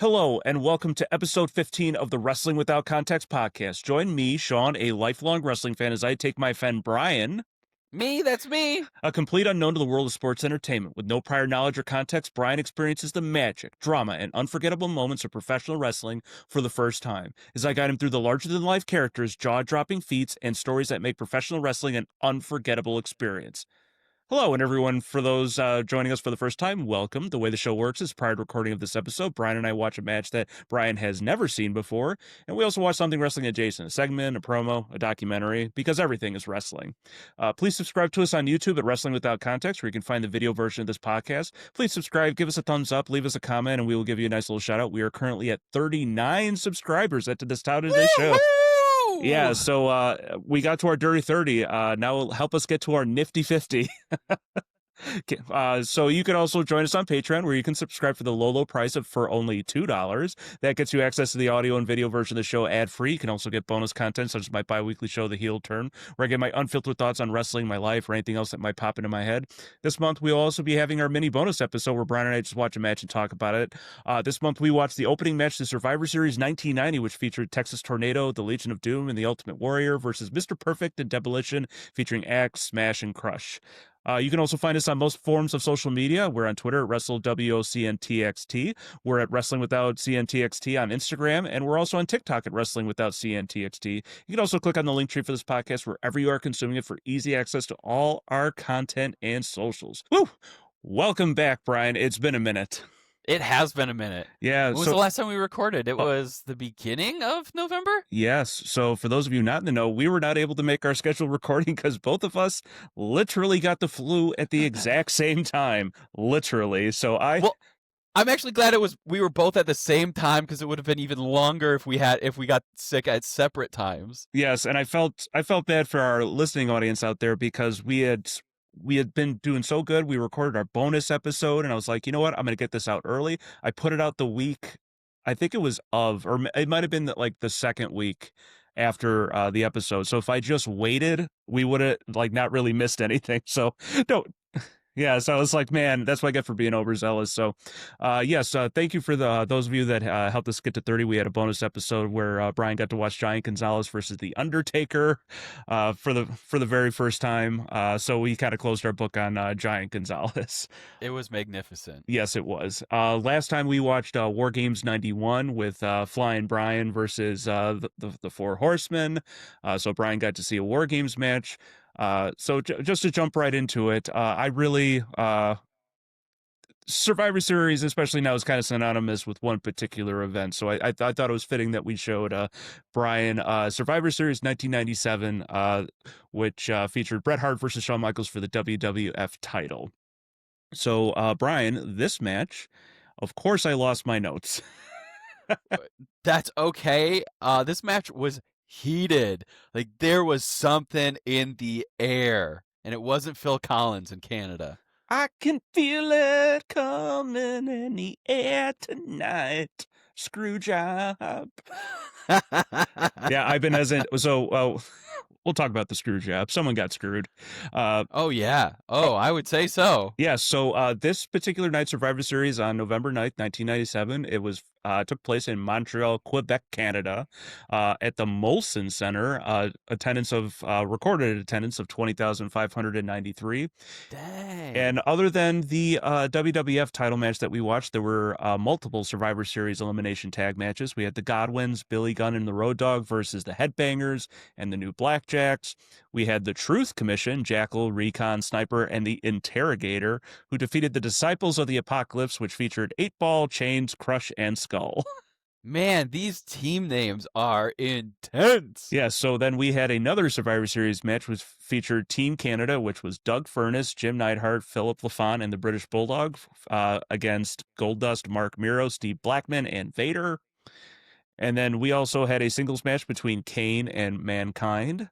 Hello, and welcome to episode 15 of the Wrestling Without Context podcast. Join me, Sean, a lifelong wrestling fan, as I take my friend Brian, That's me. a complete unknown to the world of sports entertainment. With no prior knowledge or context, Brian experiences the magic, drama, and unforgettable moments of professional wrestling for the first time. As I guide him through the larger-than-life characters, jaw-dropping feats, and stories that make professional wrestling an unforgettable experience. Hello, and everyone, for those joining us for the first time, welcome. The way the show works is prior to recording of this episode, Brian and I watch a match that Brian has never seen before, and we also watch something wrestling adjacent, a segment, a promo, a documentary, because everything is wrestling. Please subscribe to us on YouTube at Wrestling Without Context, where you can find the video version of this podcast. Please subscribe, give us a thumbs up, leave us a comment, and we will give you a nice little shout out. We are currently at 39 subscribers at the start of today's show. Yeah, so we got to our dirty 30. Now help us get to our nifty 50. So you can also join us on Patreon, where you can subscribe for the low price of for only $2. That gets you access to the audio and video version of the show ad-free. You can also get bonus content, such as my bi-weekly show, The Heel Turn, where I get my unfiltered thoughts on wrestling, my life, or anything else that might pop into my head. This month, we'll also be having our mini bonus episode where Brian and I just watch a match and talk about it. This month, we watched the opening match to Survivor Series 1990, which featured Texas Tornado, the Legion of Doom, and the Ultimate Warrior versus Mr. Perfect and Demolition, featuring Axe, Smash, and Crush. You can also find us on most forms of social media. We're on Twitter at WrestleWOCNTXT. We're at Wrestling Without CNTXT on Instagram, and we're also on TikTok at Wrestling Without CNTXT. You can also click on the link tree for this podcast wherever you are consuming it for easy access to all our content and socials. Woo! Welcome back, Brian. It's been a minute. It has been a minute. Yeah. When was the last time we recorded? It was the beginning of November? Yes. So for those of you not in the know, we were not able to make our scheduled recording because both of us literally got the flu at the exact same time. Literally. So I'm actually glad we were both at the same time, because it would have been even longer if we got sick at separate times. Yes, and I felt bad for our listening audience out there, because we had been doing so good. We recorded our bonus episode, and I was like, you know what? I'm going to get this out early. I put it out the week, I think it was or it might have been the second week after the episode. So if I just waited, we would have not really missed anything. So don't. Yeah, so I was like, man, that's what I get for being overzealous. So, yes, thank you for those of you that helped us get to 30. We had a bonus episode where Brian got to watch Giant Gonzalez versus The Undertaker for the very first time. So we kind of closed our book on Giant Gonzalez. It was magnificent. Yes, it was. Last time we watched War Games 91 with Flying Brian versus the Four Horsemen. So Brian got to see a War Games match. So just to jump right into it, I really, Survivor Series, especially now, is kind of synonymous with one particular event. So I thought it was fitting that we showed Brian Survivor Series 1997, which featured Bret Hart versus Shawn Michaels for the WWF title. So, Brian, this match, of course, I lost my notes. That's okay. This match was heated. There was something in the air, and it wasn't Phil Collins in Canada. I can feel it coming in the air tonight. Screw job. Yeah, I've been so we'll talk about the screw job. Someone got screwed. Oh yeah. Oh, I would say so. Yeah. So this particular night Survivor Series on November 9th, 1997, it was took place in Montreal, Quebec, Canada, at the Molson Center. Recorded attendance of 20,593. Dang. And other than the WWF title match that we watched, there were multiple Survivor Series elimination tag matches. We had the Godwins, Billy Gunn and the Road Dogg versus the Headbangers and the New Blackjacks. We had the Truth Commission, Jackal, Recon, Sniper, and the Interrogator, who defeated the Disciples of the Apocalypse, which featured 8-Ball, Chains, Crush, and Skull. Man, these team names are intense. Yeah, so then we had another Survivor Series match which featured Team Canada, which was Doug Furness, Jim Neidhart, Philip Lafont, and the British Bulldog against Goldust, Mark Miro, Steve Blackman, and Vader. And then we also had a singles match between Kane and Mankind.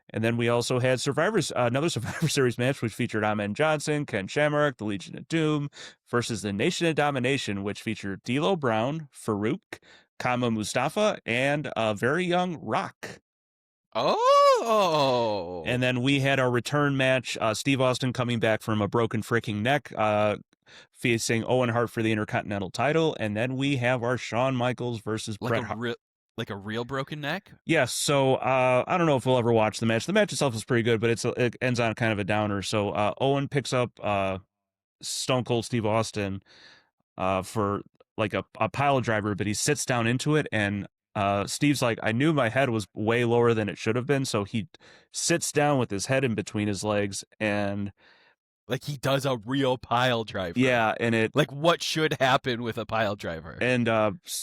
And then we also had another Survivor Series match, which featured Ahmed Johnson, Ken Shamrock, the Legion of Doom, versus the Nation of Domination, which featured D'Lo Brown, Farouk, Kama Mustafa, and a very young Rock. Oh! And then we had our return match, Steve Austin coming back from a broken freaking neck, facing Owen Hart for the Intercontinental title, and then we have our Shawn Michaels versus Like Bret a Hart. real, like a real broken neck. Yes, so I don't know if we'll ever watch the match. The match itself is pretty good, but it ends on kind of a downer. So Owen picks up Stone Cold Steve Austin for like a pile driver, but he sits down into it, and Steve's like, I knew my head was way lower than it should have been, so he sits down with his head in between his legs, and Like he does a real pile driver. yeah, and it Like what should happen with a pile driver. and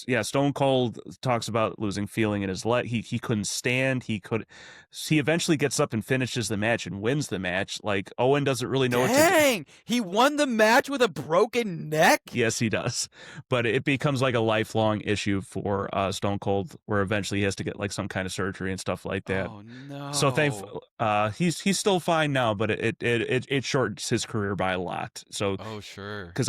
yeah, Stone Cold talks about losing feeling in his leg. He couldn't stand. He eventually gets up and finishes the match and wins the match. Like Owen doesn't really know what to do. Dang! He won the match with a broken neck? Yes, he does. But it becomes like a lifelong issue for Stone Cold, where eventually he has to get like some kind of surgery and stuff like that. Oh no. So he's still fine now, but it shortens his career by a lot. So Oh sure. because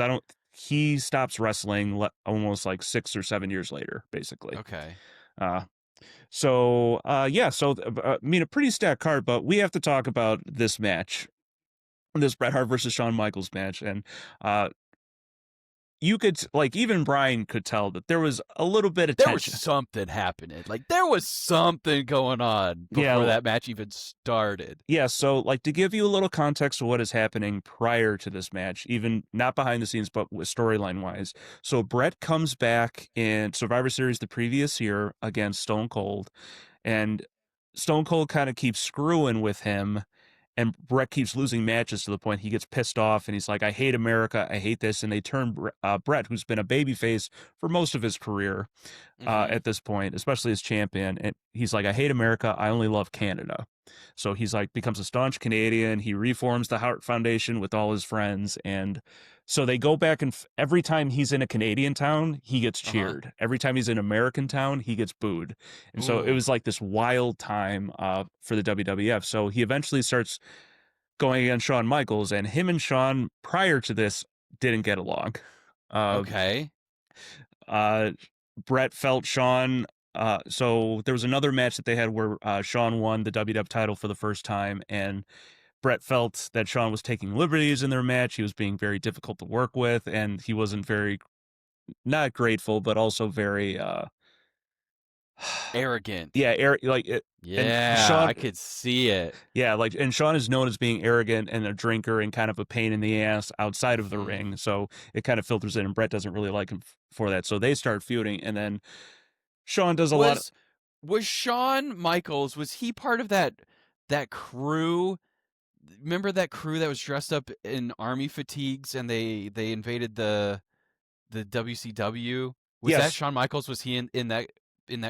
he stops wrestling almost like 6 or 7 years later, basically. Okay. Yeah, so I mean, a pretty stacked card, but we have to talk about this match, this Bret Hart versus Shawn Michaels match, and you could like even Brian could tell that there was a little bit of There was tension. something happening. Like there was something going on before that match even started. Yeah, so like to give you a little context of what is happening prior to this match, even not behind the scenes, but storyline wise. So Bret comes back in Survivor Series the previous year against Stone Cold, and Stone Cold kind of keeps screwing with him, and Bret keeps losing matches to the point he gets pissed off and he's like, I hate America, I hate this. And they turn Bret, who's been a babyface for most of his career at this point, especially as champion. And he's like, I hate America, I only love Canada. So he's like, becomes a staunch Canadian. He reforms the Hart Foundation with all his friends. And so they go back and every time he's in a Canadian town, he gets cheered. Every time he's in an American town, he gets booed. And so it was like this wild time for the WWF. So he eventually starts going against Shawn Michaels, and him and Shawn prior to this didn't get along. Okay. Bret felt Shawn. So there was another match that they had where Shawn won the WWF title for the first time, and Bret felt that Shawn was taking liberties in their match. He was being very difficult to work with, and he wasn't very, not grateful, but also very Arrogant. Yeah, like it. Yeah, and Shawn, I could see it. Yeah, like, and Shawn is known as being arrogant and a drinker and kind of a pain in the ass outside of the ring. So it kind of filters in, and Bret doesn't really like him for that. So they start feuding, and then Shawn does a lot. Was Shawn Michaels, was he part of that crew? Remember that crew that was dressed up in army fatigues and they invaded the WCW? Was Yes. that Shawn Michaels? Was he in that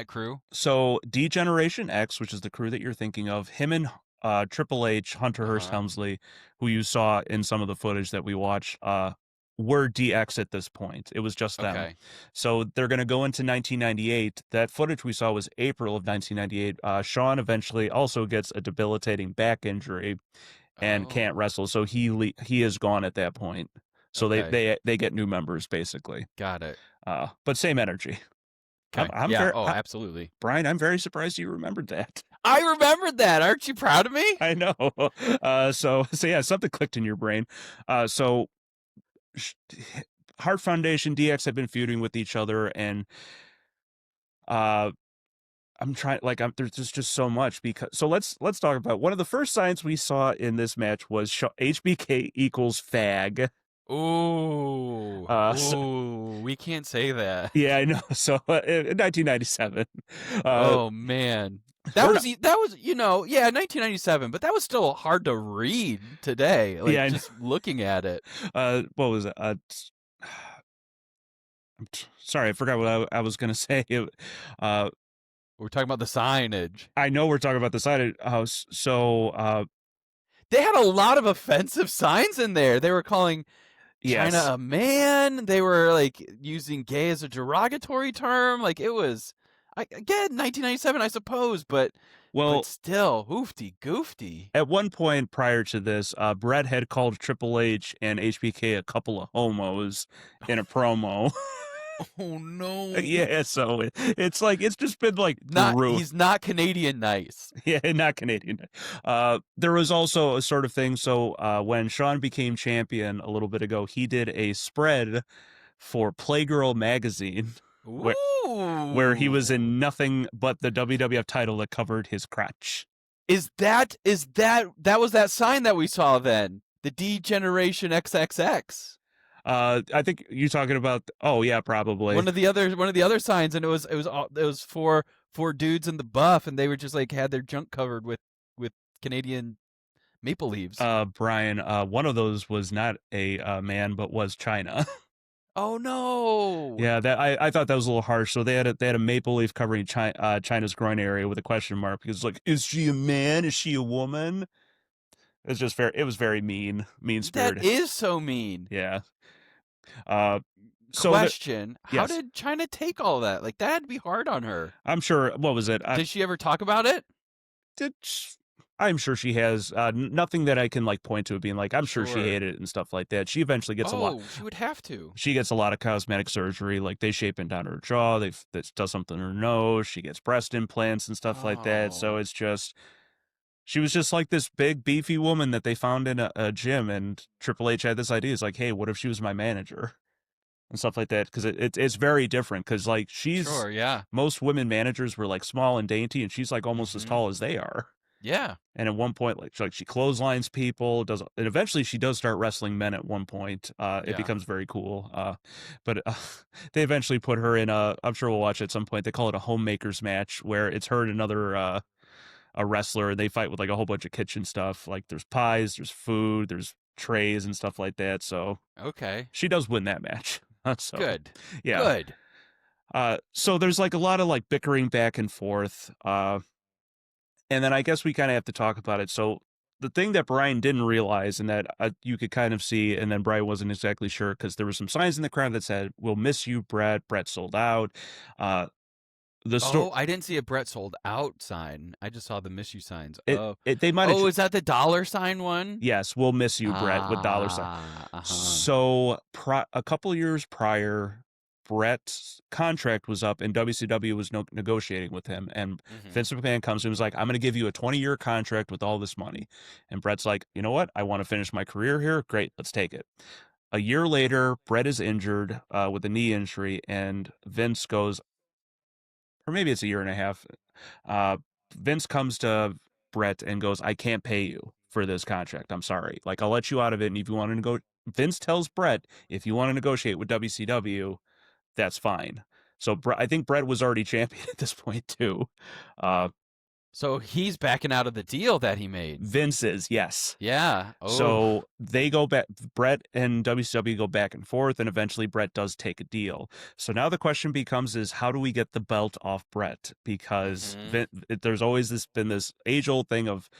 crew? So D-Generation X, which is the crew that you're thinking of, him and Triple H, Hunter Hearst Helmsley, who you saw in some of the footage that we watched, were DX at this point. It was just them. Okay. So they're going to go into 1998. That footage we saw was April of 1998. Shawn eventually also gets a debilitating back injury and can't wrestle. So he is gone at that point. So they get new members basically. Got it. But same energy. Okay. Absolutely. Brian, I'm very surprised you remembered that. I remembered that. Aren't you proud of me? I know. So yeah, something clicked in your brain. So Hart Foundation, DX have been feuding with each other, and I'm trying, like, there's just so much because. So let's talk about one of the first signs we saw in this match was HBK equals fag. Ooh, we can't say that. Yeah, I know. So in 1997. Oh man, that was 1997, but that was still hard to read today. Like just looking at it. What was it? Sorry, I forgot what I was going to say. We're talking about the signage. I know we're talking about the signage. So they had a lot of offensive signs in there. They were calling China a man. They were like using gay as a derogatory term. Like it was, again, 1997, I suppose, but still, oofty goofty. At one point prior to this, Bret had called Triple H and HBK a couple of homos in a promo. Oh no. Yeah, so it's like it's just been like Not brutal. he's not Canadian nice. Yeah, not Canadian. There was also a sort of thing. So when Sean became champion a little bit ago, he did a spread for Playgirl magazine where he was Ooh. in nothing but the WWF title that covered his crotch. That was that sign that we saw then? The D Generation XXX. I think you're talking about. Oh yeah, probably. One of the other signs, and it was four dudes in the buff, and they were just like had their junk covered with Canadian maple leaves. Brian, one of those was not a man, but was China. Oh no! Yeah, that I thought that was a little harsh. So they had a maple leaf covering China's groin area with a question mark because it's like, is she a man? Is she a woman? It's just very. It was very mean That spirited. is so mean. Yeah. Uh, so that Question: How yes, did China take all that? Like that had to be hard on her. I'm sure. What was it? Did she ever talk about it? Did I'm sure she has nothing that I can like point to being like I'm sure she Sure. hated it and stuff like that. She eventually gets a lot. Oh, she would have to. She gets a lot of cosmetic surgery, like they shape it down her jaw. They does something in her nose. She gets breast implants and stuff like that. So Oh, it's just she was just like this big beefy woman that they found in a gym, and Triple H had this idea. It's like, hey, what if she was my manager and stuff like that? Because it's very different. Because like she's sure. Yeah. most women managers were like small and dainty, and she's like almost as Mm-hmm. tall as they are. Yeah. And at one point, like she clotheslines people, and eventually she does start wrestling men at one point. It Yeah. becomes very cool. But they eventually put her in I'm sure we'll watch it at some point. They call it a homemakers match where it's her and another, a wrestler. And they fight with like a whole bunch of kitchen stuff. Like there's pies, there's food, there's trays and stuff like that. So Okay. she does win that match. So Good. yeah. Good. So there's like a lot of like bickering back and forth. And then I guess we kind of have to talk about it. So the thing that Brian didn't realize, and that you could kind of see, and then Brian wasn't exactly sure because there were some signs in the crowd that said, "We'll miss you, Brett. Brett sold out." Uh, the store, Oh, I didn't see a Brett sold out sign. I just saw the miss you signs. it, Oh, they might have. oh, is that the dollar sign one? Yes, we'll miss you, Brett, with dollar sign. Uh-huh. So a couple years prior, Brett's contract was up, and WCW was negotiating with him. And Mm-hmm. Vince McMahon comes to him and was like, "I'm going to give you a 20-year contract with all this money." And Brett's like, "You know what? I want to finish my career here. Great, let's take it." A year later, Brett is injured with a knee injury, and Vince goes, or maybe it's a year and a half. Uh, Vince comes to Brett and goes, "I can't pay you for this contract. I'm sorry. Like, I'll let you out of it. And if you want to go," Vince tells Brett, "If you want to negotiate with WCW, that's fine." So I think Brett was already champion at this point too. Uh, So he's backing out of the deal that he made. Vince is, yes. Yeah. Oh. So they go back. Brett and WCW go back and forth, and eventually Brett does take a deal. So now the question becomes: is how do we get the belt off Brett? Because Mm-hmm. there's always been this age old thing of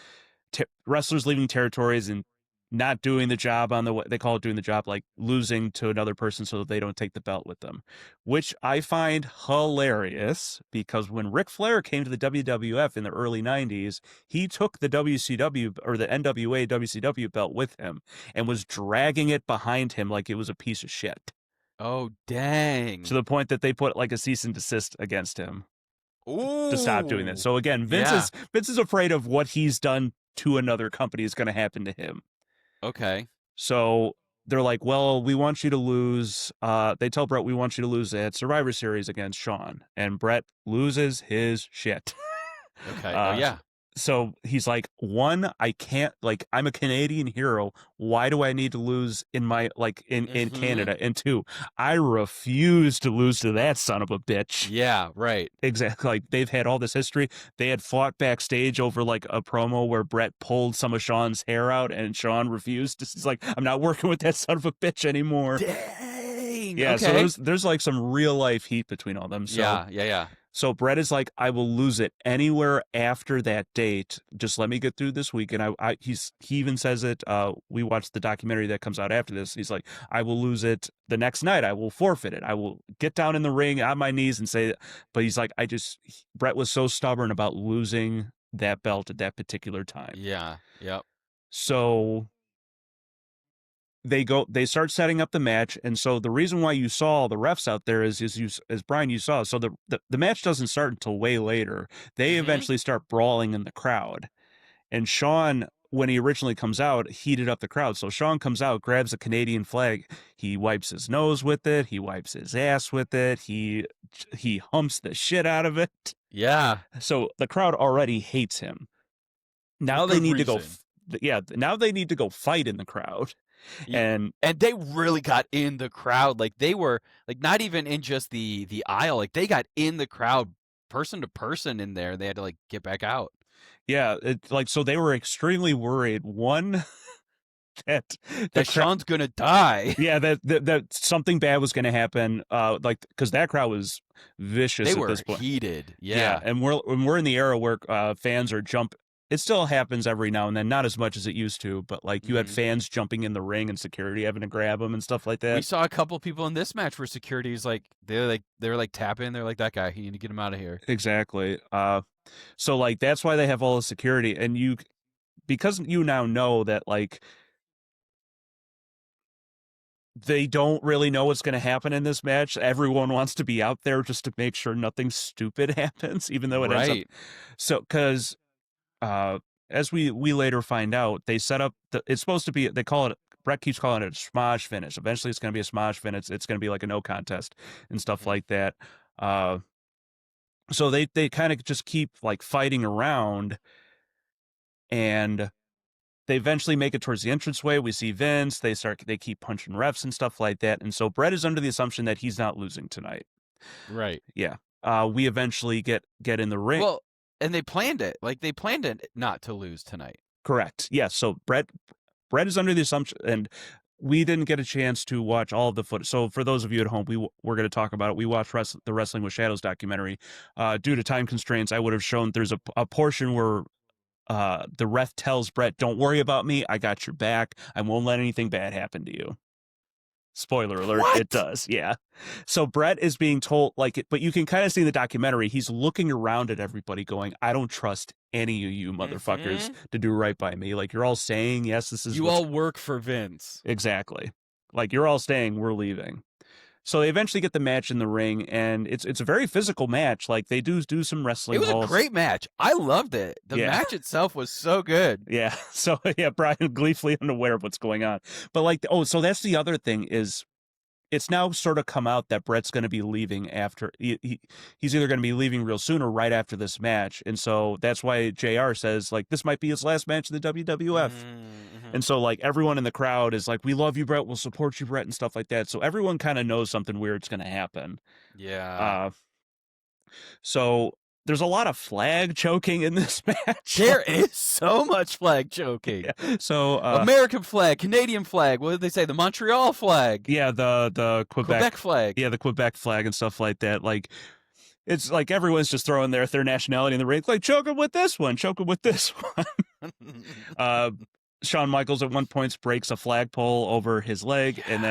wrestlers leaving territories and not doing the job on the, they call it doing the job, like losing to another person so that they don't take the belt with them, which I find hilarious because when Ric Flair came to the WWF in the early 90s, he took the WCW or the NWA WCW belt with him and was dragging it behind him like it was a piece of shit, Oh, to dang. the point that they put like a cease and desist against him to stop doing that. Ooh. So again, Yeah. Vince is afraid of what he's done to another company is going to happen to him. Okay. So they're like, well, we want you to lose. They tell Brett, we want you to lose at Survivor Series against Shawn. And Brett loses his shit. Okay. Oh, uh, yeah. so he's like, one, I can't, like, I'm a Canadian hero. Why do I need to lose in my, like, in Mm-hmm. Canada? And two, I refuse to lose to that son of a bitch. Yeah. Right. Exactly. Like they've had all this history. They had fought backstage over like a promo where Brett pulled some of Sean's hair out and Sean refused. He's like, I'm not working with that son of a bitch anymore. Dang. Yeah, so Okay. there's like some real life heat between all them. Yeah. Yeah. Yeah. So Brett is like, I will lose it anywhere after that date. Just let me get through this week. And he even says it. We watched the documentary that comes out after this. He's like, I will lose it the next night. I will forfeit it. I will get down in the ring on my knees and say, but he's like, Brett was so stubborn about losing that belt at that particular time. Yeah. Yep. So they start setting up the match, and so the reason why you saw all the refs out there is as Brian, you saw, so the match doesn't start until way later. They Mm-hmm. eventually start brawling in the crowd, and Sean, when he originally comes out, heated up the crowd. So Sean comes out, grabs a Canadian flag, he wipes his nose with it, he wipes his ass with it, he humps the shit out of it. Yeah. So the crowd already hates him. For Now they good need to go reason. now they need to go fight in the crowd. And they really got in the crowd. Like, they were like not even in just the aisle. Like, they got in the crowd, person to person in there. They had to like get back out. yeah, so they were extremely worried. One, that Sean's gonna die. yeah, that something bad was going to happen. Because that crowd was vicious They at were this point. heated. Yeah, Yeah. and we're in the era where fans are It still happens every now and then, not as much as it used to, but like you had fans jumping in the ring and security having to grab them and stuff like that. We saw a couple people in this match where security's like they were like tapping. They're like, that guy, you need to get him out of here. Exactly. So like that's why they have all the security, and because you now know that like they don't really know what's going to happen in this match. Everyone wants to be out there just to make sure nothing stupid happens, even though it ends up. So, because as we later find out, they set up it's supposed to be. They call it. Brett keeps calling it a smosh finish. Eventually, it's going to be a smosh finish. It's going to be like a no contest and stuff like that. So they kind of just keep like fighting around, and they eventually make it towards the entranceway. We see Vince. They keep punching refs and stuff like that. And so Brett is under the assumption that he's not losing tonight. Right. Yeah. We eventually get in the ring. Well, and they planned it. Like, they planned it not to lose tonight. Correct. Yes. Yeah, so Brett is under the assumption, and we didn't get a chance to watch all of the footage. So for those of you at home, we're going to talk about it. We watched the Wrestling with Shadows documentary. Due to time constraints, I would have shown there's a portion where the ref tells Brett, "Don't worry about me. I got your back. I won't let anything bad happen to you." Spoiler alert, What? It does. Yeah. So Brett is being told but you can kind of see in the documentary, he's looking around at everybody going, "I don't trust any of you motherfuckers to do right by me. Like, you're all saying, yes, this is you all work for Vince." Exactly. Like, you're all staying, we're leaving. So they eventually get the match in the ring, and it's a very physical match. Like, they do some wrestling. It was a great match. I loved it. The match itself was so good. Yeah. So yeah, Brian gleefully unaware of what's going on. But like, so that's the other thing is, it's now sort of come out that Brett's going to be leaving after he's either going to be leaving real soon or right after this match, and so that's why JR says like this might be his last match in the WWF. And so like everyone in the crowd is like, "We love you, Brett. We'll support you, Brett," and stuff like that. So everyone kind of knows something weird's going to happen. Yeah. So there's a lot of flag choking in this match. There is so much flag choking. Yeah. So American flag, Canadian flag. What did they say? The Montreal flag. Yeah, the Quebec flag. Yeah, the Quebec flag and stuff like that. Like, it's like everyone's just throwing their nationality in the ring. Like, choke him with this one. Choke him with this one. Shawn Michaels at one point breaks a flagpole over his leg, and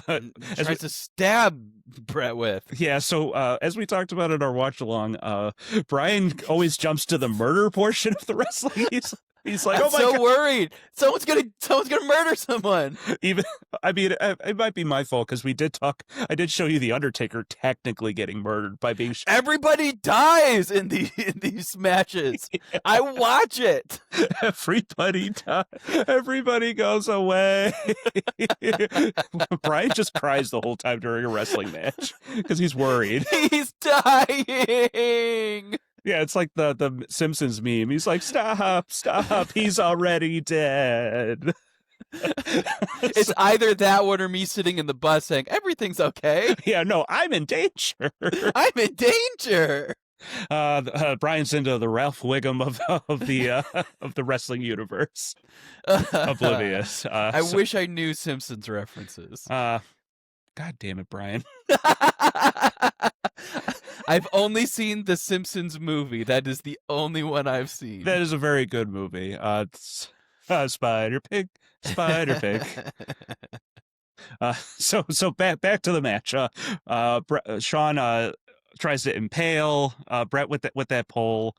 then tries to stab Brett with. Yeah, so as we talked about in our watch along, Brian always jumps to the murder portion of the wrestling. He's like, I'm "Oh my God, worried. Someone's gonna murder someone." Even, I mean, it might be my fault because we did talk. I did show you the Undertaker technically getting murdered by being. Everybody dies in these matches. Yeah. I watch it. Everybody dies. Everybody goes away. Brian just cries the whole time during a wrestling match because he's worried. He's dying. Yeah, it's like the Simpsons meme. He's like, stop, he's already dead. It's either that one or me sitting in the bus saying, everything's okay. Yeah, no, I'm in danger. I'm in danger. Brian's into the Ralph Wiggum of the wrestling universe. Oblivious. I wish I knew Simpsons references. God damn it, Brian. I've only seen the Simpsons movie. That is the only one I've seen. That is a very good movie. Spider Pig. So back to the match. Sean tries to impale Brett with that pole.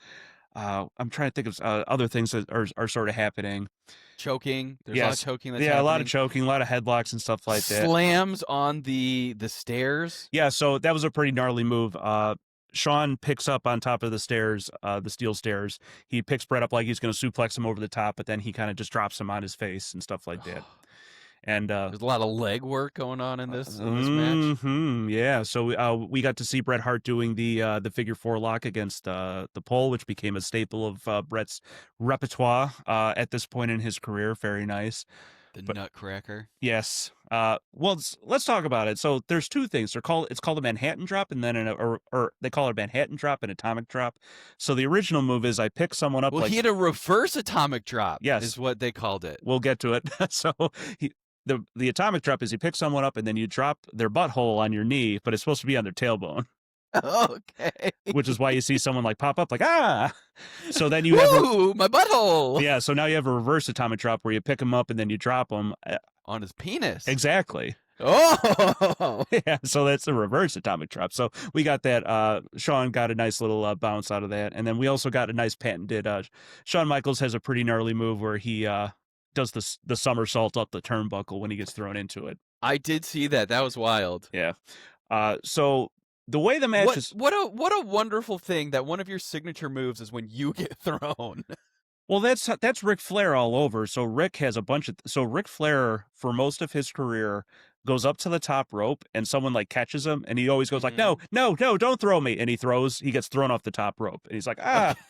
I'm trying to think of other things that are sort of happening. choking. There's a lot of Yes. choking that's Yeah, a happening. lot of choking, a lot of headlocks and stuff like that. Slams on the stairs. Yeah, so that was a pretty gnarly move. Sean picks up on top of the stairs, the steel stairs. He picks Brett up like he's going to suplex him over the top, but then he kind of just drops him on his face and stuff like that. And there's a lot of leg work going on in this match. Yeah, so we got to see Bret Hart doing the figure four lock against the pole, which became a staple of Bret's repertoire at this point in his career. Very nice. The Nutcracker. Yes. Well, let's talk about it. So there's two things. It's called a Manhattan drop, and then or they call it a Manhattan drop and atomic drop. So the original move is I pick someone up. Well, he had a reverse atomic drop. Yes, is what they called it. We'll get to it. So the atomic drop is you pick someone up and then you drop their butthole on your knee, but it's supposed to be on their tailbone. Okay. Which is why you see someone like pop up like, ah. So then you have my butthole. Yeah, so now you have a reverse atomic drop where you pick them up and then you drop them on his penis. Exactly. Oh. Yeah, so that's a reverse atomic drop. So we got that. Shawn got a nice little bounce out of that. And then we also got a nice patented Shawn Michaels has a pretty gnarly move where he does the somersault up the turnbuckle when he gets thrown into it. I did see that. That was wild. Yeah. So the way the match is... What a wonderful thing that one of your signature moves is when you get thrown. Well, that's Ric Flair all over. So Ric has a bunch of... So Ric Flair, for most of his career, goes up to the top rope and someone like catches him and he always goes like, no, don't throw me. And he gets thrown off the top rope. And he's like, ah. Okay.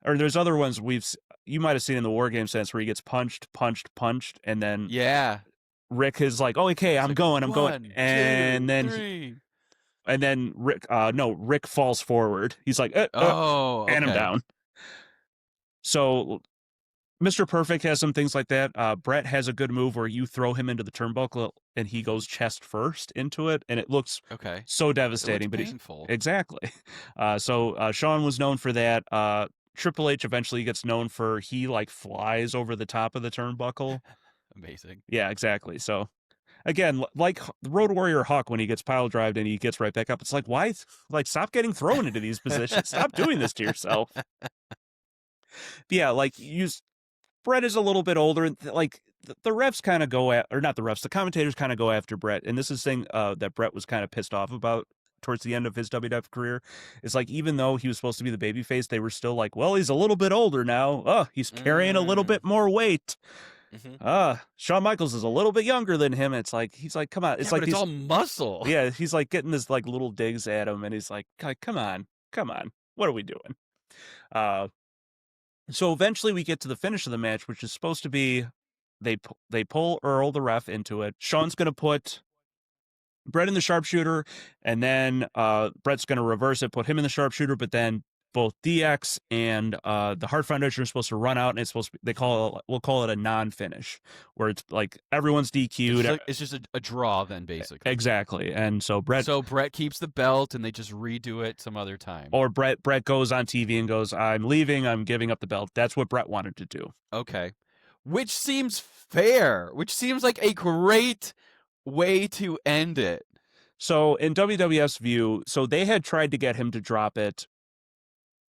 Or there's other ones you might have seen in the War Game sense where he gets punched, and then... Yeah. Rick is like, oh, okay, I'm going. And then... Three. And then Rick falls forward. He's like, and I'm down. So Mr. Perfect has some things like that. Bret has a good move where you throw him into the turnbuckle and he goes chest first into it, and it looks so devastating. But painful. Exactly. So Shawn was known for that. Triple H eventually gets known for he like flies over the top of the turnbuckle. Amazing. Yeah, exactly. So. Again, like the Road Warrior Hawk when he gets pile drived and he gets right back up. It's like, why? Like, stop getting thrown into these positions. Stop doing this to yourself. Yeah, like Bret is a little bit older, and like the refs kind of go or not the refs, the commentators kind of go after Bret, and this is the thing that Bret was kind of pissed off about towards the end of his WWF career. It's like even though he was supposed to be the babyface, they were still like, well, he's a little bit older now. Oh, he's carrying a little bit more weight. Shawn Michaels is a little bit younger than him. He's like, come on. It's like it's all muscle. Yeah, he's like getting this like little digs at him, and he's like, come on. What are we doing? So eventually we get to the finish of the match, which is supposed to be they pull Earl, the ref, into it. Shawn's gonna put Bret in the sharpshooter, and then Bret's gonna reverse it, put him in the sharpshooter, but then both DX and the Hart Foundation are supposed to run out, and it's supposed to be, we'll call it a non-finish, where it's like everyone's DQ'd. It's just a draw then, basically. Exactly. And so Bret keeps the belt, and they just redo it some other time. Or Bret goes on TV and goes, I'm leaving, I'm giving up the belt. That's what Bret wanted to do. Okay. Which seems fair, which seems like a great way to end it. So in WWF's view, so they had tried to get him to drop it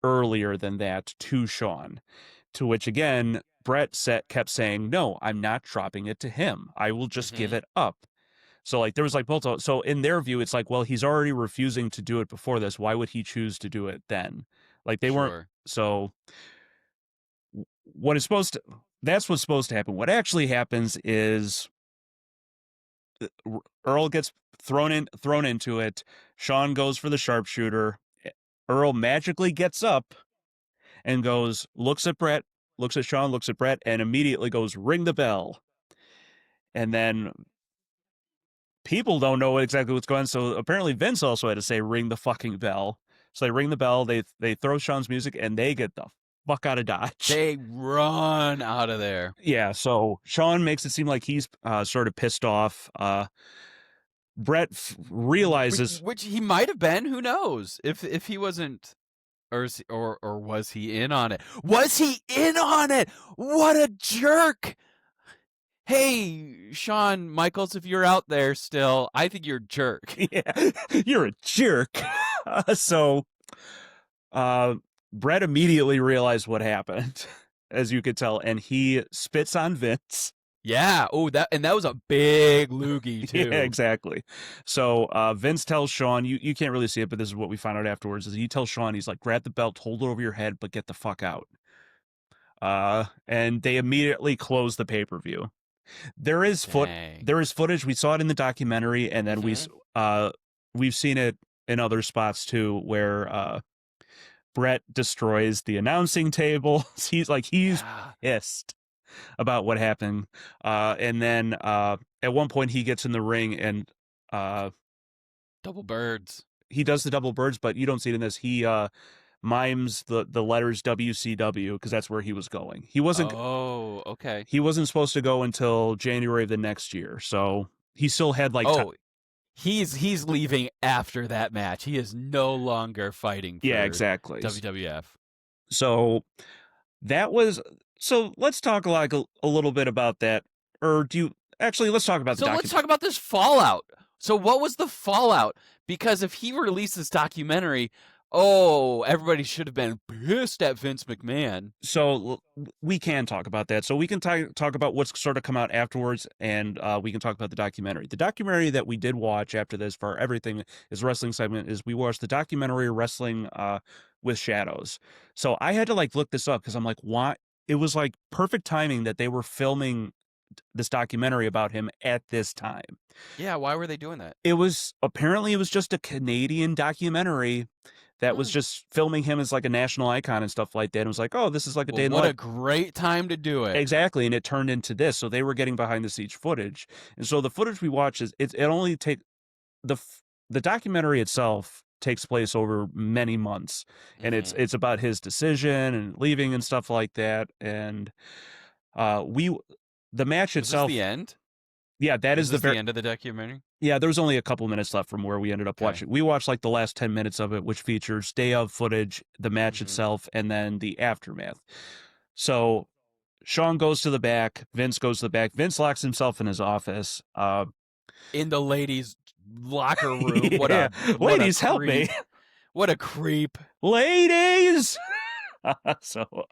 earlier than that to Shawn, to which again Bret kept saying, no, I'm not dropping it to him, I will just give it up. So like there was like both. So in their view, it's like, well, he's already refusing to do it before this, why would he choose to do it then? Like they weren't. So that's what's supposed to happen. What actually happens is Earl gets thrown into it. Shawn goes for the sharpshooter. Earl magically gets up and goes, looks at Bret, looks at Shawn, looks at Bret, and immediately goes, ring the bell. And then people don't know exactly what's going on. So apparently Vince also had to say, ring the fucking bell. So they ring the bell, they throw Shawn's music, and they get the fuck out of Dodge. They run out of there. Yeah, so Shawn makes it seem like he's sort of pissed off. Bret realizes, which he might have been. Who knows if he wasn't, or was he in on it? Was he in on it? What a jerk! Hey, Shawn Michaels, if you're out there still, I think you're a jerk. Yeah, you're a jerk. So, Bret immediately realized what happened. as you could tell, and he spits on Vince. Yeah. Oh, that was a big loogie too. Yeah, exactly. So Vince tells Sean, you can't really see it, but this is what we find out afterwards, is he tells Sean, he's like, grab the belt, hold it over your head, but get the fuck out. And they immediately close the pay-per-view. There is Dang. there is footage. We saw it in the documentary, and then we've seen it in other spots too, where Brett destroys the announcing table. He's pissed about what happened. And then at one point he gets in the ring and double birds. He does the double birds, but you don't see it in this. He mimes the letters WCW because that's where he was going. He wasn't. Oh, okay. He wasn't supposed to go until January of the next year, so he still had like. He's leaving after that match. He is no longer fighting for exactly. WWF. So that was. So let's talk like a little bit about that. Or do you actually? Let's talk about. Let's talk about this fallout. So what was the fallout? Because if he released this documentary, everybody should have been pissed at Vince McMahon. So we can talk about that. So we can talk about what's sort of come out afterwards, and we can talk about the documentary. The documentary that we did watch after this for Everything is Wrestling segment is we watched the documentary Wrestling with Shadows. So I had to like look this up because I'm like, why? It was like perfect timing that they were filming this documentary about him at this time. Yeah, why were they doing that? It was just a Canadian documentary that was just filming him as like a national icon and stuff like that. And it was like, oh, this is like a day in the life. What a great time to do it. Exactly. And it turned into this. So they were getting behind the scenes footage. And so the footage we watch is it only take the documentary itself takes place over many months, and it's about his decision and leaving and stuff like that. And the match itself. Was this the end? Yeah, that is the end of the documentary. Yeah, there was only a couple minutes left from where we ended up watching. We watched like the last 10 minutes of it, which features day of footage, the match itself, and then the aftermath. So Sean goes to the back, Vince goes to the back. Vince locks himself in his office. In the ladies' locker room. Yeah. Ladies, help me. What a creep. Ladies! So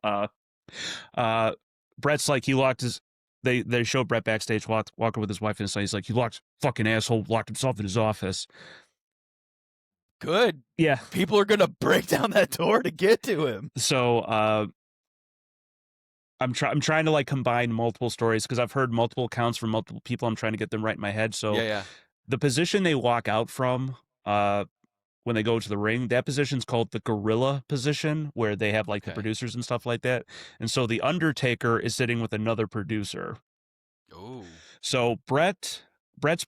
Brett's like, he locked his... They show Brett backstage walking with his wife and his son. He's like, he fucking asshole locked himself in his office. Good. Yeah. People are going to break down that door to get to him. So I'm trying to like combine multiple stories because I've heard multiple accounts from multiple people. I'm trying to get them right in my head. So the position they walk out from when they go to the ring, that position's called the gorilla position, where they have like the producers and stuff like that. And so the Undertaker is sitting with another producer. Oh. So Brett's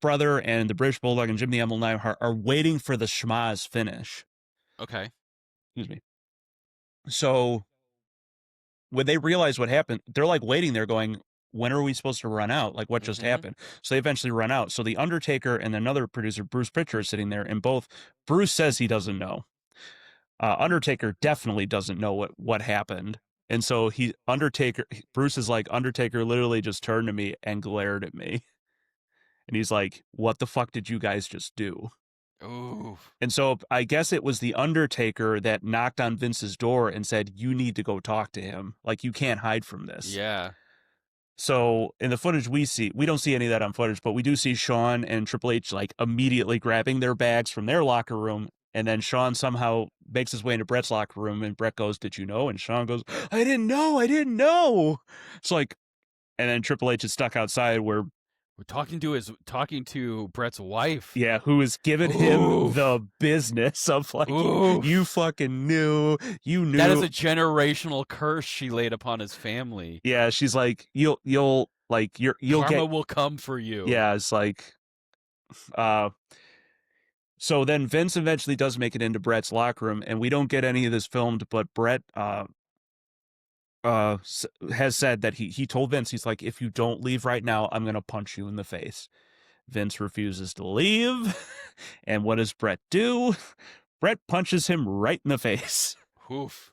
brother and the British Bulldog and Jim the Emerald Neidhart are waiting for the schmaz finish. Okay. Excuse me. So when they realize what happened, they're like waiting there going, when are we supposed to run out? Like, what just happened? So they eventually run out. So the Undertaker and another producer, Bruce Pritchard, are sitting there, and Bruce says he doesn't know. Undertaker definitely doesn't know what happened. And so Bruce is like, Undertaker literally just turned to me and glared at me. And he's like, what the fuck did you guys just do? Ooh. And so I guess it was the Undertaker that knocked on Vince's door and said, you need to go talk to him. Like, you can't hide from this. Yeah. So in the footage we don't see any of that on footage, but we do see Shawn and Triple H like immediately grabbing their bags from their locker room. And then Shawn somehow makes his way into Brett's locker room, and Brett goes, did you know? And Shawn goes, I didn't know. It's like, and then Triple H is stuck outside where we're talking to Brett's wife. Yeah, who is giving him the business of like, you fucking knew. That is a generational curse she laid upon his family. Yeah, she's like, you'll Karma will come for you. Yeah, it's like, so then Vince eventually does make it into Brett's locker room, and we don't get any of this filmed, but Brett has said that he told Vince, he's like, if you don't leave right now, I'm going to punch you in the face. Vince refuses to leave. And what does Brett do? Brett punches him right in the face. Oof.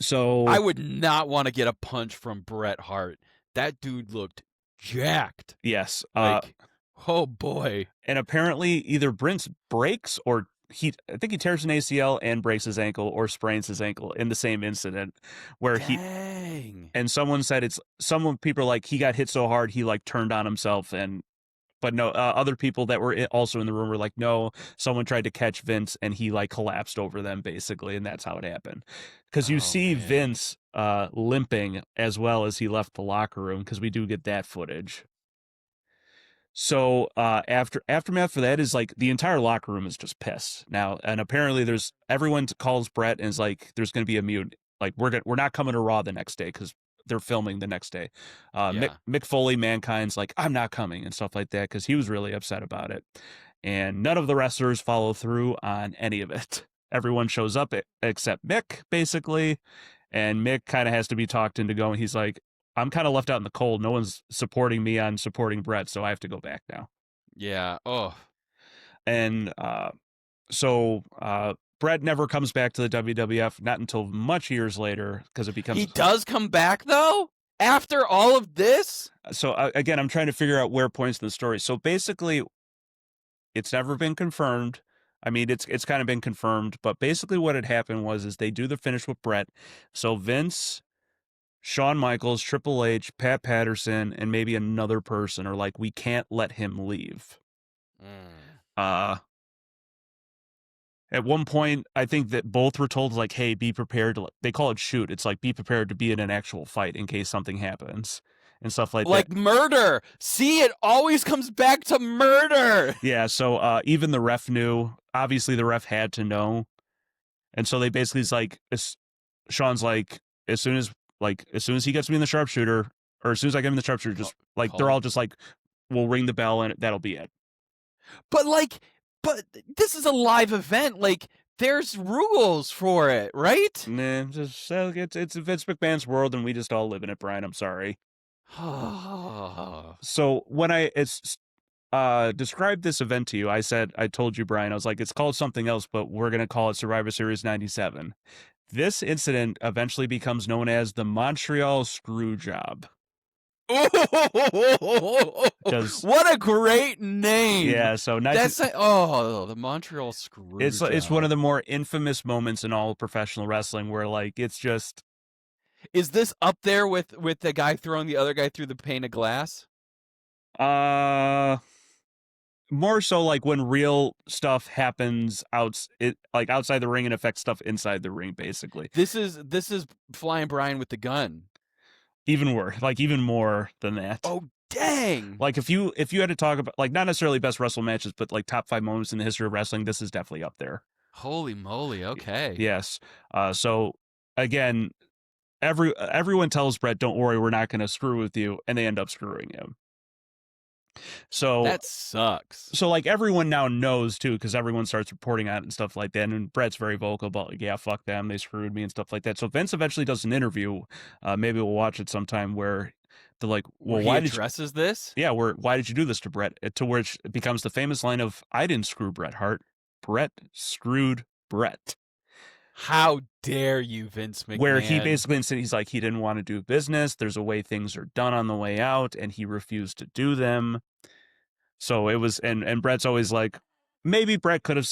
So I would not want to get a punch from Bret Hart. That dude looked jacked. Yes. Oh boy. And apparently either Vince breaks or I think he tears an ACL and breaks his ankle or sprains his ankle in the same incident where Dang. and someone said people are like, he got hit so hard he like turned on himself, but no, other people that were also in the room were like, no, someone tried to catch Vince and he like collapsed over them basically, and that's how it happened. Because you Oh see man. Vince limping as well as he left the locker room, because we do get that footage. So aftermath for that is like the entire locker room is just pissed now, and apparently everyone calls Brett and is like, there's going to be a mute, like we're not coming to Raw the next day because they're filming the next day. Yeah. Mick Foley, Mankind's like, I'm not coming and stuff like that because he was really upset about it, and none of the wrestlers follow through on any of it. Everyone shows up except Mick basically, and Mick kind of has to be talked into going. He's like, I'm kind of left out in the cold. No one's supporting me on supporting Brett, so I have to go back now. Yeah. Oh. And so Brett never comes back to the WWF, not until much years later, because it becomes. He does come back though after all of this. So again, I'm trying to figure out where points in the story. So basically, it's never been confirmed. I mean, it's kind of been confirmed, but basically what had happened is they do the finish with Brett. So Vince, Shawn Michaels, Triple H, Pat Patterson, and maybe another person are like, we can't let him leave. At one point, I think that both were told, like, hey, be prepared. They call it shoot. It's like, be prepared to be in an actual fight in case something happens and stuff like that. Like murder. See, it always comes back to murder. Yeah, so even the ref knew. Obviously, the ref had to know. And so they basically, it's like, Shawn's like, as soon as he gets me in the sharpshooter, or as soon as I get him in the sharpshooter, just like, they're all just like, we'll ring the bell and that'll be it. But this is a live event. Like, there's rules for it, right? Nah, just it's Vince McMahon's world, and we just all live in it, Brian. I'm sorry. So when I described this event to you, I told you, Brian, I was like, it's called something else, but we're gonna call it Survivor Series '97. This incident eventually becomes known as the Montreal Screw Job. What a great name! Yeah, so the Montreal Screw Job. It's one of the more infamous moments in all professional wrestling, where like it's just. Is this up there with the guy throwing the other guy through the pane of glass? More so like when real stuff happens outside the ring and affects stuff inside the ring, basically. This is Flying Brian with the gun. Even worse, like even more than that. Oh dang! Like if you had to talk about, like, not necessarily best wrestle matches, but like top 5 moments in the history of wrestling, this is definitely up there. Holy moly! Okay. Yes. So again, everyone tells Brett, "Don't worry, we're not going to screw with you," and they end up screwing him. So that sucks. So like everyone now knows too, because everyone starts reporting on it and stuff like that. And Brett's very vocal about like, yeah, fuck them, they screwed me and stuff like that. So Vince eventually does an interview. Maybe we'll watch it sometime, where they're like, well, why addresses this? Yeah, why did you do this to Brett? To which it becomes the famous line of, I didn't screw Bret Hart. Brett screwed Brett. How dare you, Vince McMahon? Where he basically said, he's like, he didn't want to do business. There's a way things are done on the way out, and he refused to do them. So it was, and Brett's always like, maybe Brett could have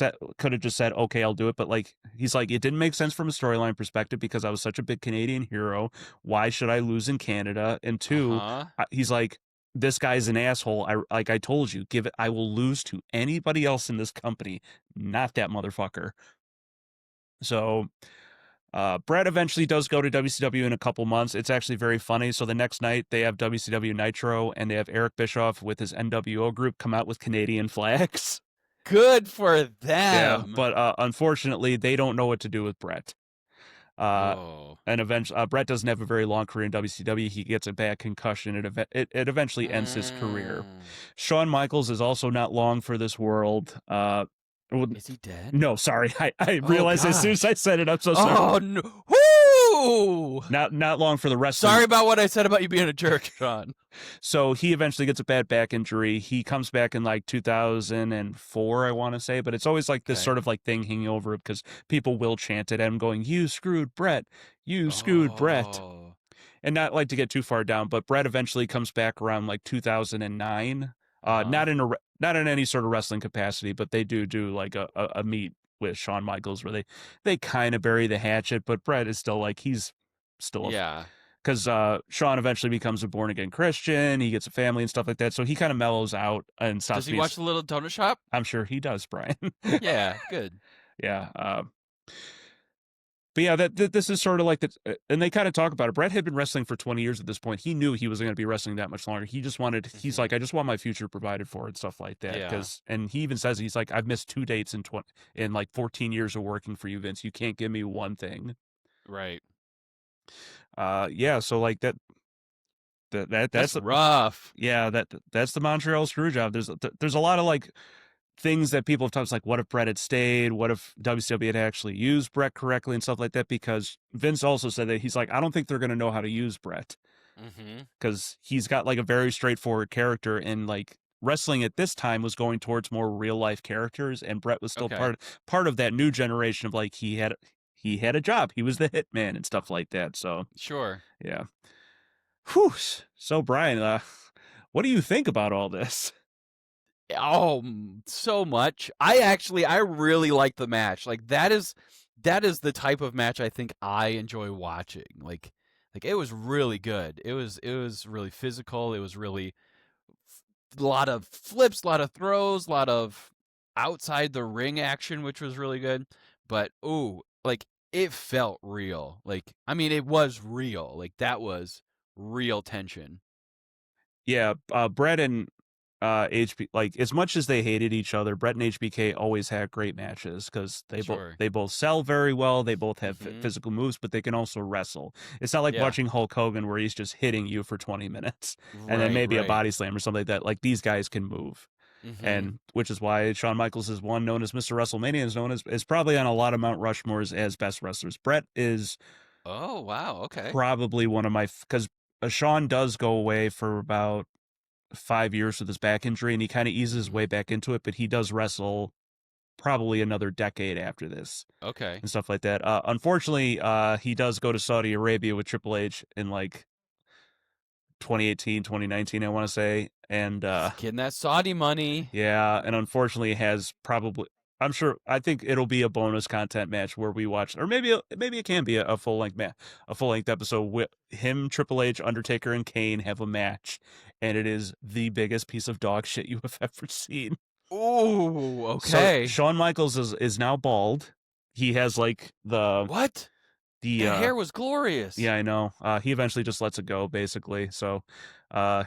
just said, okay, I'll do it. But like, he's like, it didn't make sense from a storyline perspective because I was such a big Canadian hero. Why should I lose in Canada? And two, he's like, this guy's an asshole. I told you, I will lose to anybody else in this company, not that motherfucker. So Brett eventually does go to WCW in a couple months. It's actually very funny. So the next night they have WCW Nitro, and they have Eric Bischoff with his NWO group come out with Canadian flags. Good for them. Yeah, but unfortunately they don't know what to do with Brett. And eventually Brett doesn't have a very long career in WCW. He gets a bad concussion. It eventually ends his career. Shawn Michaels is also not long for this world. Is he dead? No, sorry. I realized as soon as I said it, I'm so sorry. Oh no! Woo! Not long for the wrestling. Sorry about what I said about you being a jerk, Sean. So he eventually gets a bad back injury. He comes back in like 2004, I want to say, but it's always like this sort of like thing hanging over it, because people will chant it at him, going, "You screwed Brett. You screwed Brett." And not like to get too far down, but Brett eventually comes back around like 2009. Not in any sort of wrestling capacity, but they do like a meet with Shawn Michaels, where they kind of bury the hatchet, but Bret is still like he's still a Yeah. because Shawn eventually becomes a born again Christian. He gets a family and stuff like that, so he kind of mellows out and Does stops he being. watch the Little Donut Shop? I'm sure he does, Brian. Yeah, good. Yeah. But yeah, this is sort of like the, and they kind of talk about it. Bret had been wrestling for 20 years at this point. He knew he wasn't going to be wrestling that much longer. He just wanted. He's Hmm. like, I just want my future provided for and stuff like that. Yeah. And he even says he's like, I've missed 2 dates in like 14 years of working for you, Vince. You can't give me one thing. Right. Yeah. So like That's rough. yeah, that's the Montreal Screw Job. There's a lot of like things that people have talked like, what if Bret had stayed? What if WCW had actually used Bret correctly and stuff like that? Because Vince also said that he's like, I don't think they're going to know how to use Bret Hmm. because he's got like a very straightforward character, and like wrestling at this time was going towards more real life characters, and Bret was still Okay. part of that new generation of like he had a job, he was the hitman and stuff like that. So Sure. yeah. Whew. So Brian, what do you think about all this? Oh, so much. I really like the match. Like that is the type of match I think I enjoy watching. Like it was really good. It was really physical. It was really a lot of flips, a lot of throws, a lot of outside the ring action, which was really good. But ooh, like it felt real. Like I mean, it was real. Like that was real tension. Yeah, Bret and HB, like as much as they hated each other, Bret and HBK always had great matches because Sure. they both sell very well. They both have Hmm. physical moves, but they can also wrestle. It's not like Yeah. watching Hulk Hogan where he's just hitting you for 20 minutes and then Right. maybe a Right. body slam or something like that. Like these guys can move. Hmm. And which is why Shawn Michaels is one known as Mr. WrestleMania, is known as is probably on a lot of Mount Rushmores as best wrestlers. Bret is Oh wow. Okay. probably one of my because Shawn does go away for about 5 years with his back injury, and he kind of eases his way Hmm. back into it. But he does wrestle probably another decade after this Okay. and stuff like that. Unfortunately, he does go to Saudi Arabia with Triple H in like 2018, 2019, I want to say, and Getting that Saudi money. yeah, and unfortunately has probably. I'm sure. I think it'll be a bonus content match where we watch, or maybe it can be a full length a full length episode with him, Triple H, Undertaker, and Kane have a match, and it is the biggest piece of dog shit you have ever seen. Ooh, So okay. Shawn Michaels is now bald. He has like What? the That hair was glorious. yeah, I know. He eventually just lets it go, basically. So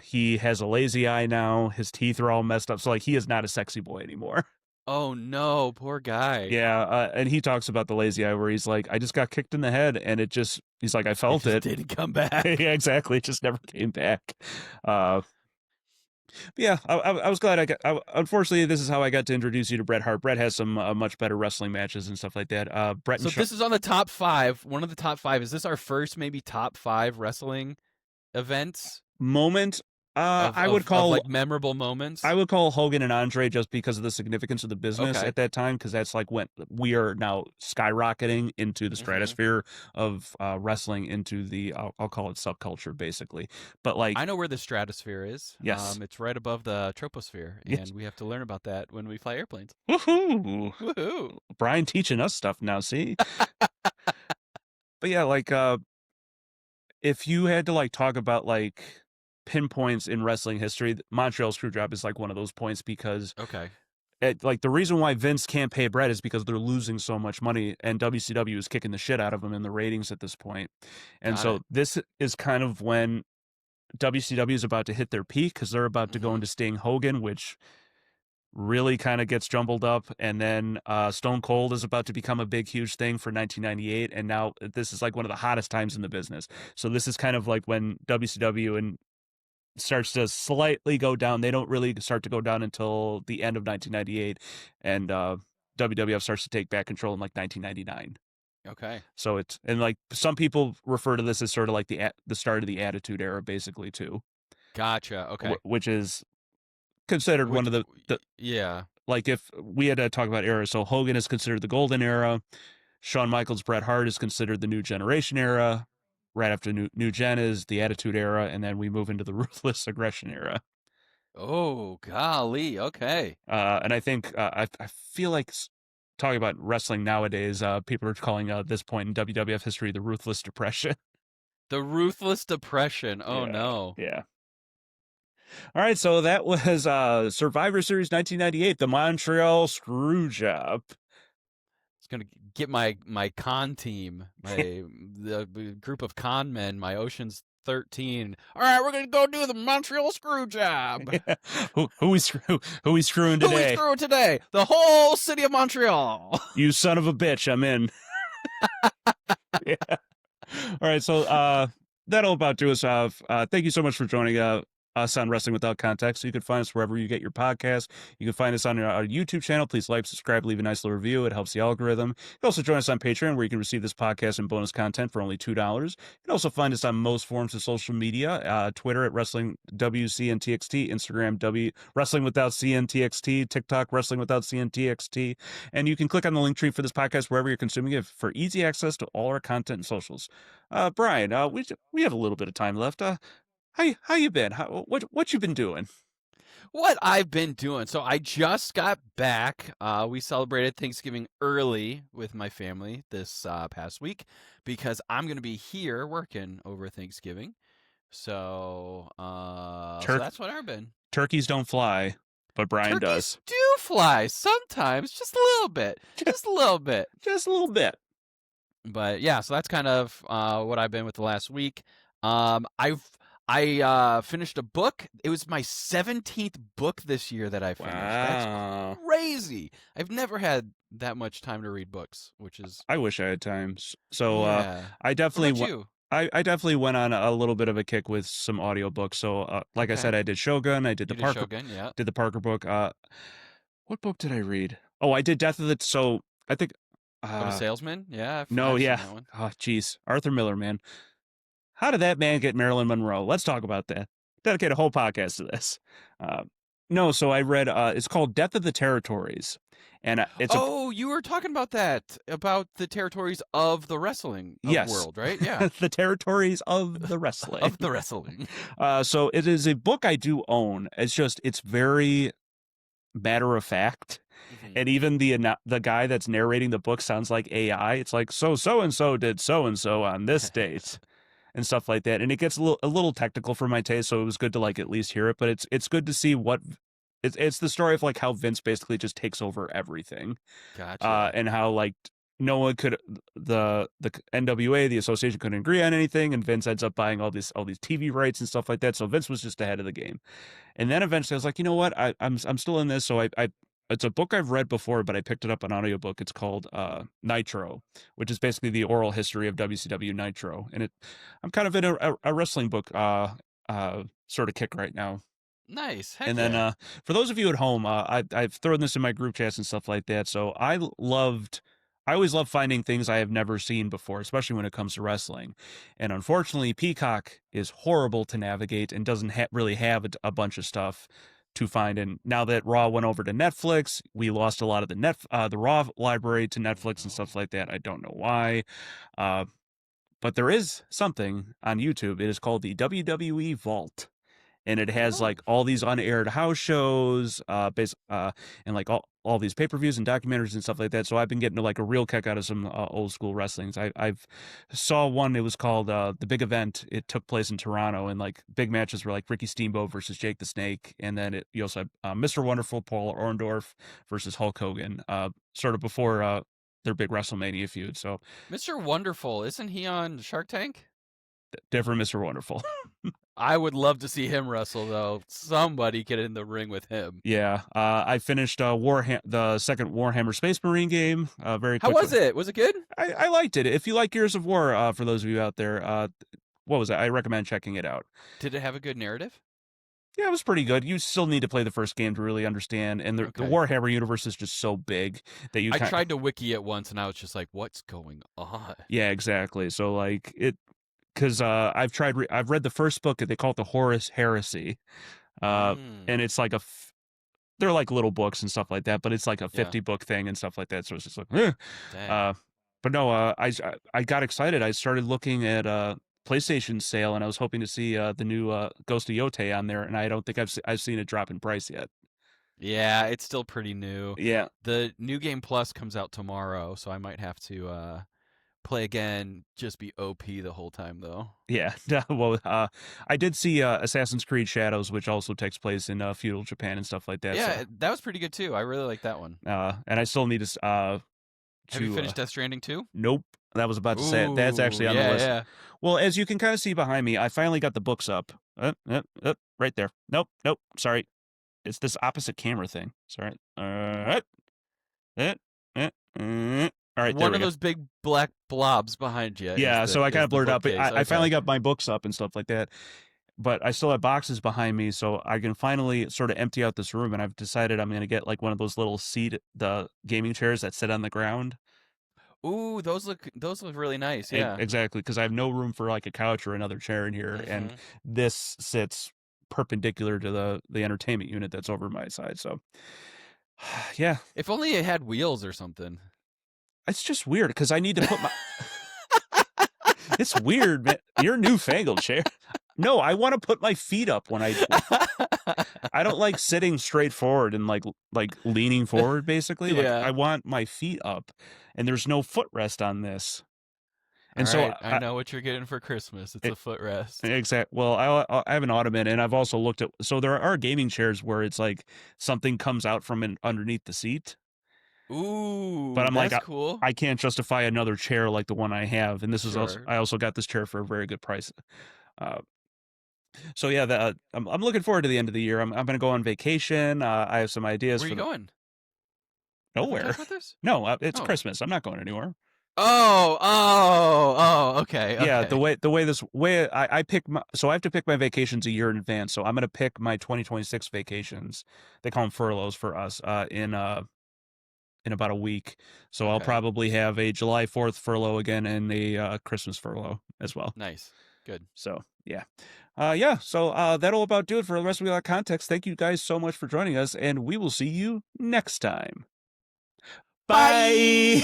he has a lazy eye now. His teeth are all messed up. So like he is not a sexy boy anymore. Oh no, poor guy. Yeah, and he talks about the lazy eye where he's like, I just got kicked in the head, and he's like, I It felt just it. didn't come back. Yeah, exactly. It just never came back. Uh, but yeah, I was glad unfortunately, this is how I got to introduce you to Bret Hart. Bret has some much better wrestling matches and stuff like that. Bret and So this is on the top 5. One of the top 5. Is this our first maybe top 5 wrestling events moment. of I would of call like memorable I moments? would call Hogan and Andre just because of the significance of the business Okay. at that time, because that's like when we are now skyrocketing into the Hmm. stratosphere of wrestling into the I'll call it subculture basically. But like, I know where the stratosphere is. yes, It's right above the troposphere, yes, and we have to learn about that when we fly airplanes. woohoo! Woohoo! Brian teaching us stuff now. See, but yeah, like if you had to like talk about like pinpoints in wrestling history, Montreal Screwjob is like one of those points because Okay. like the reason why Vince can't pay Brett is because they're losing so much money, and WCW is kicking the shit out of them in the ratings at this point. And Got so it. this is kind of when WCW is about to hit their peak because they're about to go Hmm. into Sting Hogan, which really kind of gets jumbled up, and then Stone Cold is about to become a big huge thing for 1998, and now this is like one of the hottest times in the business. So this is kind of like when WCW and starts to slightly go down. They don't really start to go down until the end of 1998, and WWF starts to take back control in like 1999. Okay. So it's and like some people refer to this as sort of like the start of the Attitude Era, basically too, Gotcha. Okay. which is considered one Which, of the yeah. like if we had to talk about eras. So Hogan is considered the golden era. Shawn Michaels, Bret Hart is considered the new generation era. Right after new gen is the Attitude Era, and then we move into the ruthless aggression era. Oh, golly. Okay. And I think I feel like talking about wrestling nowadays, people are calling this point in WWF history the Ruthless Depression. The Ruthless Depression. Oh Yeah, no. yeah. All right, so that was Survivor Series 1998, the Montreal Screw Job. It's gonna get my con team, the group of con men, my Ocean's 13. All right, we're gonna go do the Montreal Screw Job. Yeah. Who we screwing Who we today? screwing today? The whole city of Montreal. You son of a bitch, I'm in. Yeah. All right, so that'll about do us off. Thank you so much for joining us on Wrestling Without Context. You can find us wherever you get your podcast. You can find us on our YouTube channel. Please like, subscribe, leave a nice little review. It helps the algorithm. You can also join us on Patreon, where you can receive this podcast and bonus content for only $2. You can also find us on most forms of social media: Twitter at Wrestling WCNTXT, Instagram Wrestling Without CNTXT, TikTok Wrestling Without CNTXT, and you can click on the link tree for this podcast wherever you're consuming it for easy access to all our content and socials. Brian, we have a little bit of time left. How you been? What you been doing? What I've been doing. So I just got back. We celebrated Thanksgiving early with my family this past week because I'm going to be here working over Thanksgiving. So, so that's what I've been. Turkeys don't fly, but Brian Turkeys does. do fly sometimes, just a little bit, just a little bit, just a little bit. But yeah, so that's kind of what I've been with the last week. I finished a book. It was my 17th book this year that I finished. Wow. That's crazy. I've never had that much time to read books, which is. I wish I had time. So yeah. I definitely. What about you? I definitely went on a little bit of a kick with some audiobooks. So like I said, I did Shogun. I did the Parker. Shogun, yeah. Did the Parker book. What book did I read? Oh, I did Death of the. So I think. A Salesman? Yeah. No, yeah. Oh, jeez. Arthur Miller, man. How did that man get Marilyn Monroe? Let's talk about that. Dedicate a whole podcast to this. No, so I read, it's called Death of the Territories. And it's you were talking about that, about the territories of the wrestling world, right? Yeah. The territories of the wrestling. Of the wrestling. So it is a book I do own. It's very matter of fact. Mm-hmm. And even the guy that's narrating the book sounds like AI. It's like, so-and-so did so-and-so on this date. And stuff like that, and it gets a little technical for my taste, so it was good to like at least hear it. But it's good to see what it's the story of like how Vince basically just takes over everything, gotcha. And how like no one could the NWA, the association, couldn't agree on anything, and Vince ends up buying all these TV rights and stuff like that. So Vince was just ahead of the game, and then eventually I was like, you know what, I'm still in this, so I it's a book I've read before, but I picked it up on audiobook. It's called Nitro, which is basically the oral history of WCW Nitro. And I'm kind of in a wrestling book sort of kick right now. Nice. Heck and then for those of you at home, I've thrown this in my group chats and stuff like that. So I always love finding things I have never seen before, especially when it comes to wrestling. And unfortunately, Peacock is horrible to navigate and doesn't really have a bunch of stuff to find. And now that Raw went over to Netflix, we lost a lot of the Raw library to Netflix and stuff like that. I don't know why. But there is something on YouTube. It is called the WWE Vault. And it has like all these unaired house shows, and like all these pay-per-views and documentaries and stuff like that. So I've been getting like a real kick out of some old school wrestlings. I've saw one. It was called The Big Event. It took place in Toronto, and like big matches were like Ricky Steamboat versus Jake the Snake, and then you also had Mr. Wonderful Paul Orndorff versus Hulk Hogan, sort of before their big WrestleMania feud. So Mr. Wonderful, isn't he on Shark Tank? Different Mr. Wonderful. I would love to see him wrestle, though. Somebody get in the ring with him. Yeah, I finished the second Warhammer Space Marine game very quickly. How was it? Was it good? I liked it. If you like Gears of War, for those of you out there, what was it? I recommend checking it out. Did it have a good narrative? Yeah, it was pretty good. You still need to play the first game to really understand, and the Warhammer universe is just so big that you. I tried to wiki it once, and I was just like, "What's going on?" Yeah, exactly. So like it. Because I've read the first book, and they call it the Horus Heresy, and it's like they're like little books and stuff like that, but it's like a 50 book thing and stuff like that. So it's just like, but no, I got excited. I started looking at PlayStation sale, and I was hoping to see the new Ghost of Yotei on there, and I don't think I've seen it drop in price yet. Yeah, it's still pretty new. Yeah. The New Game Plus comes out tomorrow, so I might have to play again, just be OP the whole time, though. Yeah. Well, I did see Assassin's Creed Shadows, which also takes place in feudal Japan and stuff like that. Yeah, So, that was pretty good, too. I really like that one. and I still need to. Have you finished Death Stranding, too? Nope. That was about to say it. That's actually on the list. Yeah. Well, as you can kind of see behind me, I finally got the books up. Right there. Nope. Sorry. It's this opposite camera thing. Sorry. All right. All right. One of those big black blobs behind you. Yeah, so I kind of blurred out. But I finally got my books up and stuff like that. But I still have boxes behind me, so I can finally sort of empty out this room. And I've decided I'm going to get like one of those little the gaming chairs that sit on the ground. Ooh, those look really nice. Yeah, exactly, because I have no room for like a couch or another chair in here, and this sits perpendicular to the entertainment unit that's over my side. So, yeah. If only it had wheels or something. It's just weird because I need to put my. It's weird, man. You're newfangled chair. No, I want to put my feet up when I don't like sitting straight forward and like leaning forward, basically. Like, I want my feet up, and there's no footrest on this. And so I know what you're getting for Christmas. It's a footrest. Exactly. Well, I have an ottoman, and I've also looked at. So there are gaming chairs where it's like something comes out from underneath the seat. Ooh, but I'm that's like, cool. I can't justify another chair like the one I have, and this is also I also got this chair for a very good price. So yeah, I'm looking forward to the end of the year. I'm going to go on vacation. I have some ideas. Where are you going? Nowhere. No, it's Christmas. I'm not going anywhere. Okay. Yeah, the way I pick so I have to pick my vacations a year in advance. So I'm going to pick my 2026 vacations. They call them furloughs for us in about a week. So I'll probably have a July 4th furlough again and a Christmas furlough as well. Nice. Good. So, yeah. So that'll about do it for the rest of Without Context. Thank you guys so much for joining us, and we will see you next time. Bye!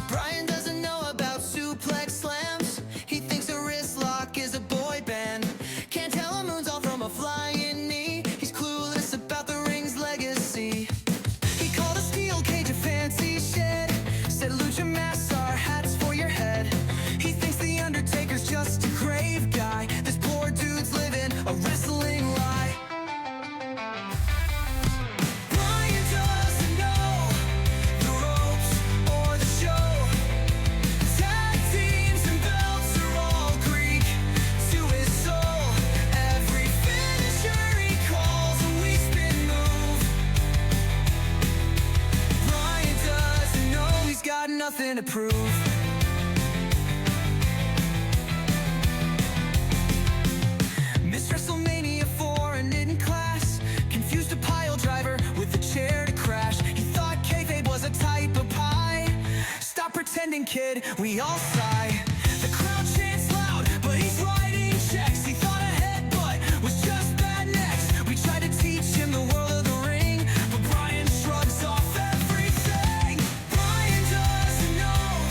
Brian doesn't know about suplex slams. He thinks a wrist lock is a boy band. Can't tell a moonsault from a flying knee. He's clueless about the ring's legacy. He called a steel cage a fancy shed. Said lucha masks are hats for your head. He thinks the Undertaker's just a grave guy. This poor dude's living a wrestling lie. Brian doesn't know the ropes or the show. Tag teams and belts are all Greek to his soul. Every finisher he calls a weak spin move. Brian doesn't know he's got nothing to prove. Miss WrestleMania 4 and in class. Confused a pile driver with a chair to crash. He thought kayfabe was a type of pie. Stop pretending, kid, we all sigh. The crowd chants loud, but he's writing checks. He thought a headbutt was just bad next. We tried to teach him the world of the ring, but Brian shrugs off everything. Brian doesn't know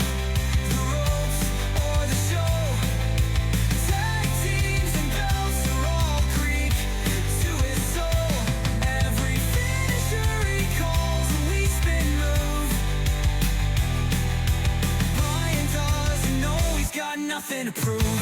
the ropes or the show. Tag teams and belts are all Greek to his soul. Every finisher he calls a weak spin move. Brian doesn't know he's got nothing to prove.